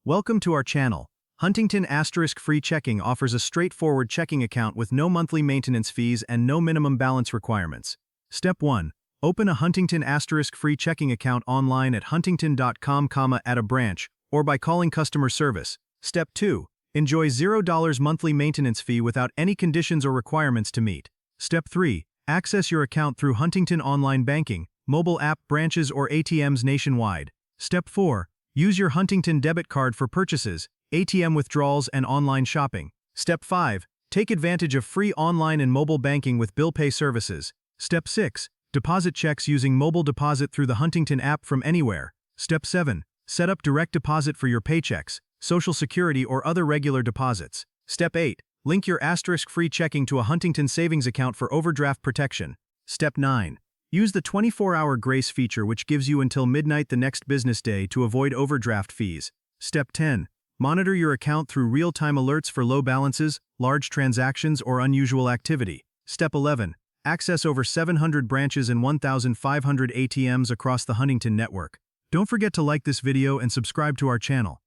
Welcome to our channel. Huntington Asterisk-Free Checking offers a straightforward checking account with no monthly maintenance fees and no minimum balance requirements. Step 1. Open a Huntington Asterisk-Free Checking account online at huntington.com, at a branch, or by calling customer service. Step 2. Enjoy $0 monthly maintenance fee without any conditions or requirements to meet. Step 3. Access your account through Huntington Online Banking, mobile app, branches, or ATMs nationwide. Step 4. Use your Huntington debit card for purchases, ATM withdrawals, and online shopping. Step 5. Take advantage of free online and mobile banking with bill pay services. Step 6. Deposit checks using mobile deposit through the Huntington app from anywhere. Step 7. Set up direct deposit for your paychecks, Social Security, or other regular deposits. Step 8. Link your asterisk-free checking to a Huntington savings account for overdraft protection. Step 9. Use the 24-hour grace feature, which gives you until midnight the next business day to avoid overdraft fees. Step 10. Monitor your account through real-time alerts for low balances, large transactions, or unusual activity. Step 11. Access over 700 branches and 1,500 ATMs across the Huntington network. Don't forget to like this video and subscribe to our channel.